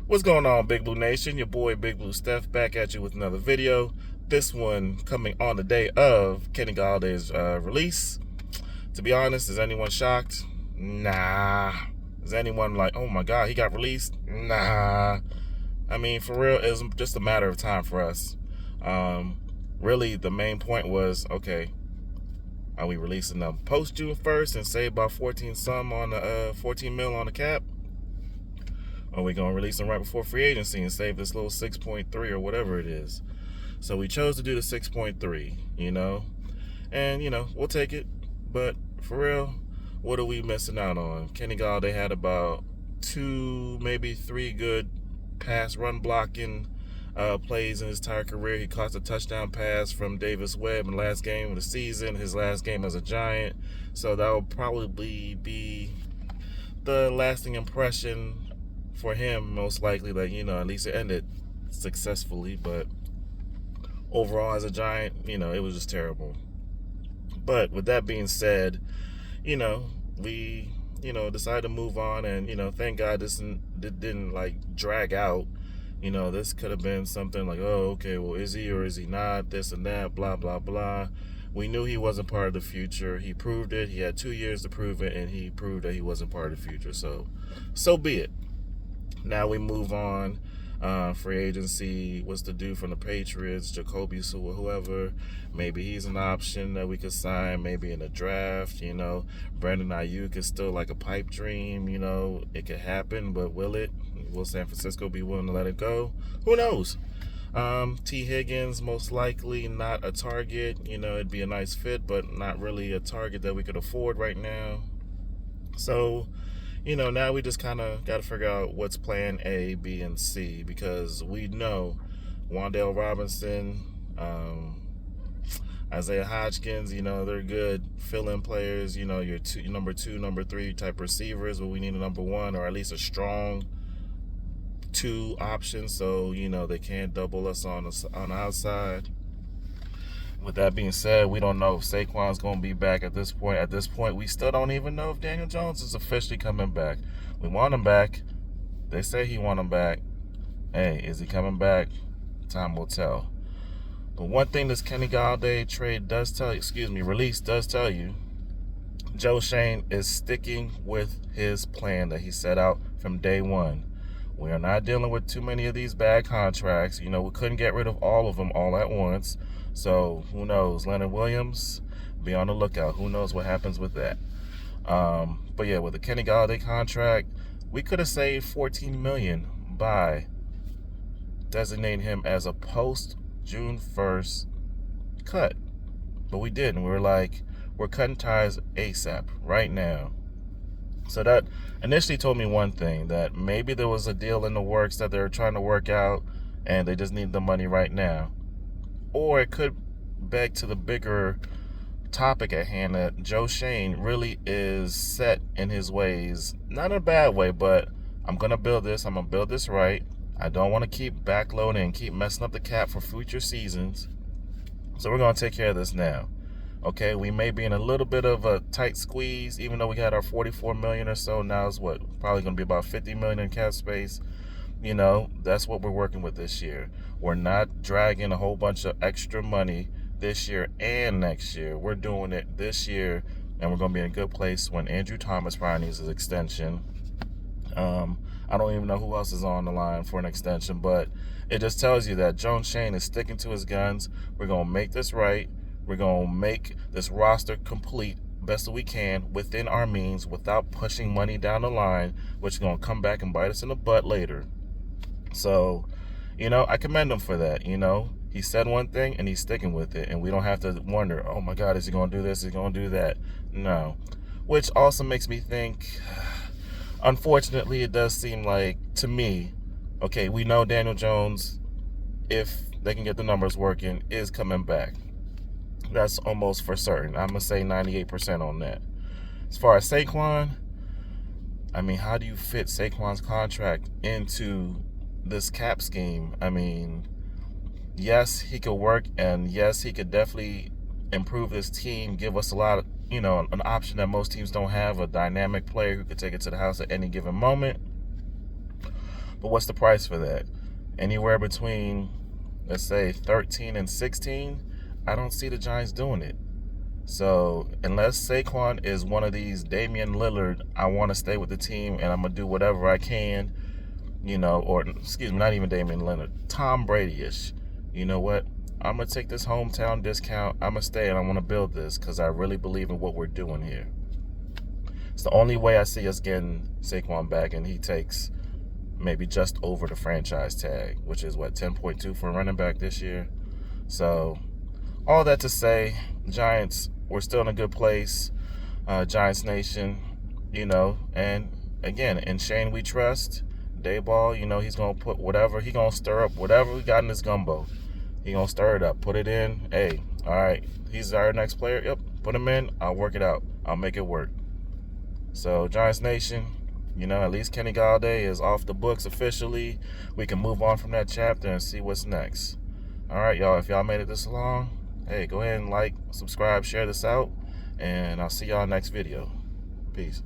What's going on, Big Blue Nation? Your boy Big Blue Steph back at you with another video. This one coming on the day of Kenny Golladay's release. To be honest, is anyone shocked? Nah. Is anyone like, oh my God, he got released? Nah. I mean, for real, it's just a matter of time for us. Really, the main point was, okay, are we releasing them post June 1st and save about 14 mil on the cap? Or we going to release them right before free agency and save this little 6.3 or whatever it is? So we chose to do the 6.3, and, we'll take it. But for real, what are we missing out on? Kenny Golladay had about 2, maybe 3 good pass run blocking plays in his entire career. He caught a touchdown pass from Davis Webb in the last game of the season, his last game as a Giant. So that will probably be the lasting impression for him, most likely, that, at least it ended successfully. But overall, as a Giant, it was just terrible. But with that being said, we, decided to move on, and, thank God this didn't like drag out. This could have been something like, oh, okay, well, is he or is he not, this and that, blah, blah, blah. We knew he wasn't part of the future. He proved it. He had 2 years to prove it, and he proved that he wasn't part of the future. So be it. Now we move on. Free agency was to do from the Patriots, Jacoby, so whoever. Maybe he's an option that we could sign, maybe in a draft. Brandon Ayuk is still like a pipe dream. It could happen, but will it? Will San Francisco be willing to let it go? Who knows? T. Higgins, most likely not a target. It'd be a nice fit, but not really a target that we could afford right now. So, now we just kind of got to figure out what's plan A, B, and C, because we know Wan'Dale Robinson, Isaiah Hodgkins, they're good fill-in players, your number 2, number 3 type receivers, but we need a number 1 or at least a strong 2 option, so, they can't double us on the outside. With that being said, we don't know if Saquon's going to be back at this point. At this point, we still don't even know if Daniel Jones is officially coming back. We want him back. They say he want him back. Hey, is he coming back? Time will tell. But one thing this Kenny Golladay release does tell you, Joe Schoen is sticking with his plan that he set out from day one. We are not dealing with too many of these bad contracts. We couldn't get rid of all of them all at once. So who knows? Leonard Williams, be on the lookout. Who knows what happens with that? But yeah, with the Kenny Golladay contract, we could have saved $14 million by designating him as a post June 1st cut. But we didn't. We were like, we're cutting ties ASAP right now. So that initially told me one thing, that maybe there was a deal in the works that they're trying to work out and they just need the money right now. Or it could beg to the bigger topic at hand, that Joe Schoen really is set in his ways. Not in a bad way, but I'm going to build this. I'm going to build this right. I don't want to keep backloading and keep messing up the cap for future seasons. So we're going to take care of this now. Okay, we may be in a little bit of a tight squeeze, even though we had our $44 million or so. Now it's probably going to be about $50 million in cap space. That's what we're working with this year. We're not dragging a whole bunch of extra money this year and next year. We're doing it this year, and we're going to be in a good place when Andrew Thomas probably needs his extension. I don't even know who else is on the line for an extension, but it just tells you that Joe Schoen is sticking to his guns. We're going to make this right. We're going to make this roster complete best that we can within our means without pushing money down the line, which is going to come back and bite us in the butt later. So, I commend him for that. He said one thing and he's sticking with it, and we don't have to wonder, oh my God, is he going to do this? Is he going to do that? No. Which also makes me think, unfortunately, it does seem like, to me, okay, we know Daniel Jones, if they can get the numbers working, is coming back. That's almost for certain. I'm going to say 98% on that. As far as Saquon, I mean, how do you fit Saquon's contract into this cap scheme? I mean, yes, he could work, and yes, he could definitely improve this team, give us a lot of, an option that most teams don't have, a dynamic player who could take it to the house at any given moment. But what's the price for that? Anywhere between, let's say, 13 and 16, I don't see the Giants doing it. So unless Saquon is one of these Damian Lillard, I want to stay with the team and I'm going to do whatever I can, or excuse me, not even Damian Lillard, Tom Brady-ish. You know what? I'm going to take this hometown discount. I'm going to stay and I want to build this because I really believe in what we're doing here. It's the only way I see us getting Saquon back, and he takes maybe just over the franchise tag, which is 10.2 for a running back this year. So all that to say, Giants, we're still in a good place. Giants Nation, and again, in Shane we trust. Dayball, he's going to put whatever, he's going to stir up whatever we got in this gumbo. He's going to stir it up, put it in. Hey, all right, he's our next player. Yep, put him in. I'll work it out. I'll make it work. So Giants Nation, at least Kenny Golladay is off the books officially. We can move on from that chapter and see what's next. All right, y'all, if y'all made it this long, hey, go ahead and like, subscribe, share this out, and I'll see y'all next video. Peace.